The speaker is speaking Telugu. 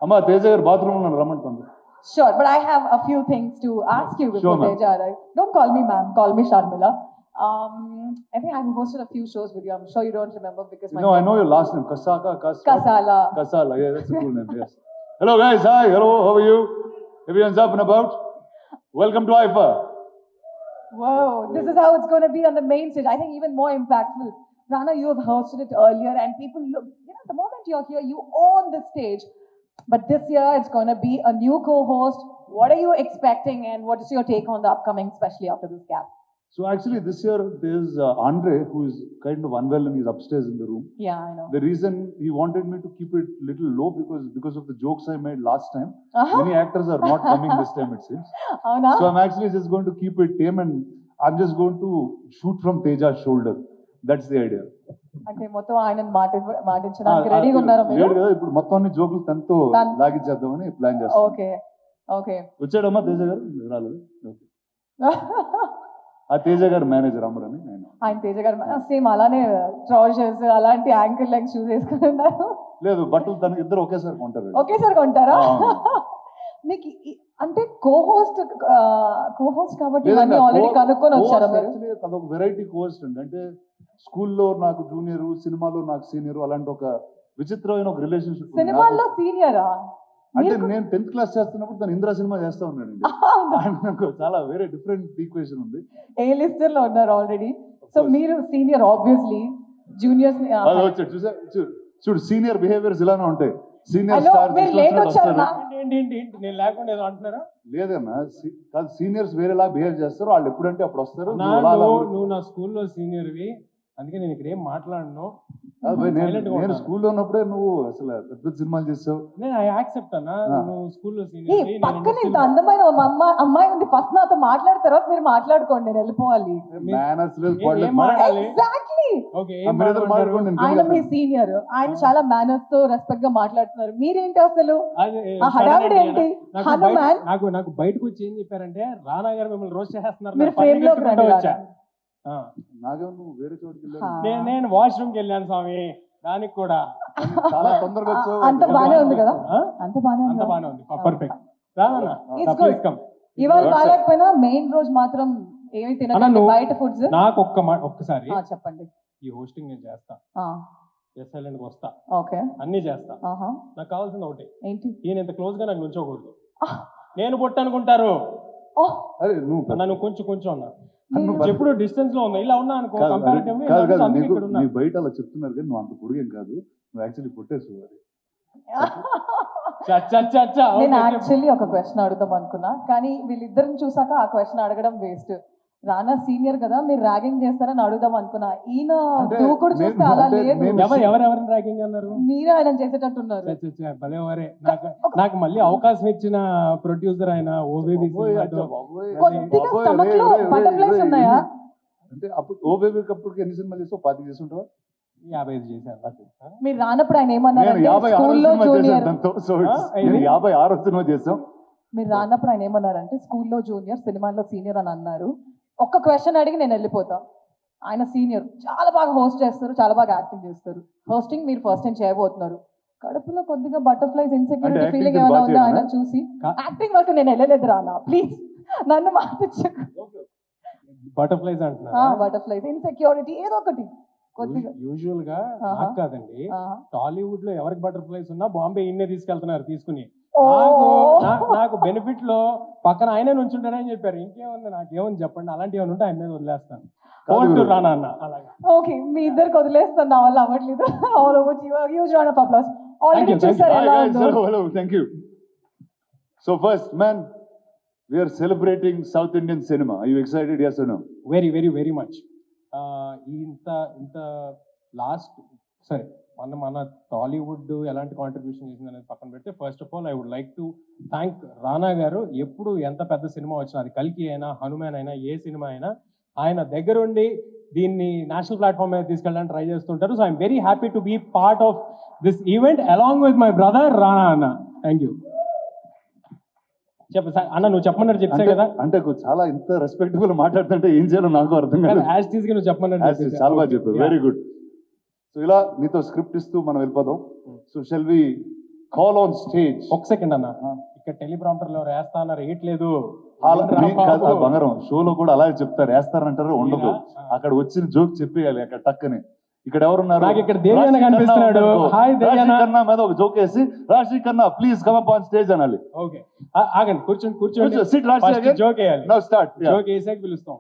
అమ్మా తేజ గారు బాత్రూమ్ లో రమ్మంటుంది. Sure, but I have a few things to ask you before Sure, ma'am. Teja. Don't call me ma'am, call me Sharmila. I think I've hosted a few shows with you. I'm sure you don't remember because my I know your last name. Kasala. Kasala. Yeah, that's a cool name. Yes. Hello guys. Hi. Hello. How are you? Everyone's up and about. Welcome to IFA. Whoa, this is how it's going to be on the main stage. I think even more impactful. Rana, you have hosted it earlier, and people look. The moment you're here, you own the stage. But this year, it's going to be a new co-host. What are you expecting, and what is your take on the upcoming, especially after this gap? So actually, this year there's Andre, who is kind of unwell and he's upstairs in the room. Yeah, I know. The reason he wanted me to keep it little low because of the jokes I made last time. Many actors are not coming this time, it seems. Oh, no? So I'm actually just going to keep it tame, and I'm just going to shoot from Teja's shoulder. That's the idea. అంటే మొత్తం ఆయన మాటించడానికి రెడీగా ఉన్నారా మీరు? లేదు కదా, ఇప్పుడు మొత్తం అన్ని జోకులు తనతో లాగించేద్దామని ప్లాన్ చేస్తాం. Okay okay. వచ్చాడమ్మా తేజ గారు? రాలేదు. ఓకే. ఆ తేజ గారు మేనేజర్ అమరని ఆయన తేజ గారు సేమ్ అలానే ట్రౌజర్స్ అలాంటి యాంకిల్ లెంగ్త్ షూస్ వేసుకుని ఉన్నారు. లేదు, బట్టలు తనకి ఇద్దరు ఒకేసారి కొంటారు. ఒకేసారి కొంటారా? మీకు అంటే కోహోస్ట్ కాబట్టి ఇవన్నీ ఆల్రెడీ కనుక్కొని వచ్చారా మీరు? అదొక వెరైటీ కోహోస్ట్ అండి. అంటే స్కూల్లో నాకు జూనియర్, సినిమాలో నాకు సీనియర్, అలాంటి ఒక విచిత్రమైన ఒక రిలేషన్షిప్. సినిమాల్లో సీనియరా? అంటే నేను 10th క్లాస్ చేస్తున్నప్పుడు తను ఇంద్రా సినిమా చేస్తా ఉన్నాడండి. నాకు చాలా వేరే డిఫరెంట్ ఈక్వేషన్ ఉంది. ఏ లిస్టర్ లో ఉన్నారు ఆల్రెడీ. సో మీరు సీనియర్ ఆబ్వియస్లీ, జూనియర్స్ చూడు సీనియర్ బిహేవియర్స్ ఇలానే ఉంటాయి. సీనియర్ నేను లేకుండా ఏదో అంటున్నారా? లేదన్నా, కాదు, సీనియర్స్ వేరేలా బిహేవ్ చేస్తారు. వాళ్ళు ఎప్పుడంటే అప్పుడు వస్తారు. నువ్వు నా స్కూల్లో సీనియర్వి, అందుకే నేను ఇక్కడ ఏం మాట్లాడను. నేను స్కూల్లో ఉన్నప్పుడే నువ్వు అసలు పెద్ద సినిమాలు చేసావు. నేను ఐ యాక్సెప్ట్ అన్నా, నువ్వు స్కూల్లో సీనియర్. పక్కన ఇంత అందమైన అమ్మాయి ఉంది, ఫస్ట్ నాతో మాట్లాడిన తర్వాత మీరు మాట్లాడుకోండి, నేను వెళ్ళిపోవాలి. ఆయన మీ సీనియర్, ఆయన చాలా మేనర్స్ తో రెస్పెక్ట్ గా మాట్లాడుతున్నారు. మీరేంటి అసలు హడావిడి ఏంటి? నాకు బయటకు వచ్చి ఏం చెప్పారంటే, రానా గారు మిమ్మల్ని రోజు చేస్తున్నారు, మీరు ఫ్రేమ్ లోకి రండి. నేను వాష్రూమ్కి వెళ్ళాను స్వామి, దానికి కూడా చాలా తొందరగా అంత బానే ఉంది కదా? అంత బానే ఉంది, పర్ఫెక్ట్. రానా ఇవాళ బాగాలేకపోయినా మెయిన్ రోజు మాత్రం ఏమి తినకండి, బయట ఫుడ్స్. నాకు ఒక్కసారి చెప్పండి. ఈ హోస్టింగ్ నేను చేస్తా, ఎస్ఎల్ఎండ్ కి వస్తా, ఓకే, అన్ని చేస్తా. నాకు కావాల్సింది ఒకటి, ఏంటి? ఈయన ఇంత క్లోజ్ గా నాకు నుంచోకూడదు. నేను పొట్టు అనుకుంటారు. నువ్వు కొంచెం ఉన్నా, ఎప్పుడు డిస్టెన్స్ లో ఉన్నా, ఇలా ఉన్నా అనుకో. బయట అలా చెప్తున్నారు కానీ నువ్వు అంత పొడిగేం కాదు, నువ్వు యాక్చువల్లీ పొట్టేసు. నేను యాక్చువల్లీ ఒక క్వశ్చన్ అడుగుదాం అనుకున్నా, కానీ వీళ్ళిద్దరిని చూసాక ఆ క్వశ్చన్ అడగడం వేస్ట్. రానా సీనియర్ కదా, మీరు ర్యాగింగ్ చేస్తారని అడుగుదాం అనుకున్నా. ఈయన దూకుడు చూస్తే అలా లేదు. ఎవరెవరిని ర్యాగింగ్ అన్నారు? మీరు ఆయన చేసేటట్టున్నారు. భలేవరే. నాకు మళ్ళీ అవకాశం ఇచ్చిన ప్రొడ్యూసర్ ఆయన ఓబేబీ. కొద్దిగా స్టమక్ లో బటర్ఫ్లైస్ ఉన్నాయా? అంటే అప్పుడు ఓబేబీ అప్పుడు ఎన్ని సినిమాలు చేసావు? 25 చేస్తుంటావా? 55 చేశాను. మీరు రానప్పుడు ఆయన ఏమన్నారు? 56 సినిమా చేసాం. మీరు రానప్పుడు ఆయన ఏమన్నారంటే స్కూల్లో జూనియర్, సినిమాల్లో సీనియర్ అని అన్నారు. ఒక్క క్వశ్చన్ అడిగి నేను వెళ్ళిపోతా. ఆయన సీనియర్, చాలా బాగా హోస్ట్ చేస్తారు, చాలా బాగా యాక్టింగ్ చేస్తారు. హోస్టింగ్ మీరు ఫస్ట్ టైం చేయబోతున్నారు. కడుపులో కొద్దిగా బటర్ఫ్లైస్, ఇన్సెక్యూరిటీ ఫీలింగ్ ఏమైనా ఉందా ఆయన చూసి? యాక్టింగ్ వరకు నేను వెళ్ళలేదు రానా, ప్లీజ్ నన్ను మార్చకు. బటర్ఫ్లైస్ అంటున్నా, బటర్ఫ్లైస్, ఇన్సెక్యూరిటీ ఏదో ఒకటి కొద్దిగా. యూజువల్ గా నాకు కాదండి, టాలీవుడ్ లో ఎవరికి బటర్ఫ్లైస్ ఉన్నా బాంబే ఇన్నే తీసుకెళ్తున్నారు తీసుకుని. నాకు బెనిఫిట్ లో పక్కన ఆయనే నుంచుంటారని చెప్పారు. ఇంకేముంది, నాకేముంది చెప్పండి. అలాంటి ఏమైనా ఉంటే ఆయన మీద వదిలేస్తాను. రానా అన్న అలాగే. ఓకే, మీ ఇద్దరికి వదిలేస్తాను, నా వల్ల అవ్వట్లేదు. All over huge round of applause. Already చూసారు ఎలా ఉందో. Hello, thank you. So first, man, we are celebrating South Indian cinema. Are you excited? Yes or no? Very, very, very much. ఇంత లాస్ట్ సరే, మన టాలీవుడ్ ఎలాంటి కాంట్రిబ్యూషన్ చేసింది అనేది పక్కన పెడితే, first of all I would like to thank Rana గారు. ఎప్పుడు ఎంత పెద్ద సినిమా వచ్చినా, అది కల్కి అయినా, హనుమాన్ అయినా, ఏ సినిమా అయినా, ఆయన దగ్గరుండి దీన్ని నేషనల్ ప్లాట్ఫామ్ మీద తీసుకెళ్ళడానికి ట్రై చేస్తుంటారు. So I'm very happy to be part of this event along with my brother Rana అన్న. Thank you. చెప్ప అన్న, నువ్వు చెప్పమన్నారు చెప్తా కదా. అంటే చాలా ఇంత రెస్పెక్టబుల్ మాట్లాడుతుంటే ఏం చేయాలో నాకు అర్థం కాదు. యాజ్ టీజ్ గా నువ్వు చెప్పమన్నారు, చాలా బాగా చెప్పావు. Very good. సో ఇలా నీతో స్క్రిప్ట్ ఇస్తూ మనం వెళ్ళిపోదాం. So shall we call on stage. ఒక సెకండ్ అన్న, ఇక్కడ టెలిప్రాంప్టర్ లో వేస్తా అన్నారు, వేయట్లేదు. బంగారం షోలో కూడా అలాగే చెప్తారు, వేస్తారంటారు, ఉండదు. అక్కడ వచ్చిన జోక్ చెప్పేయాలి అక్కడ టక్కని. ఇక్కడ ఎవరున్నారు? నాకు ఇక్కడ దేవి అన్న కనిపిస్తున్నాడు. హాయ్ దేవి అన్న. కన్నా మీద ఒక జోక్ వేసి రాశి కన్నా please come up on stage అనాలి. ఓకే, ఆగండి, కూర్చోండి. సిట్ రాశి జోక్ వేయాలి. Now start. జోక్ వేసాక పిలుస్తాం.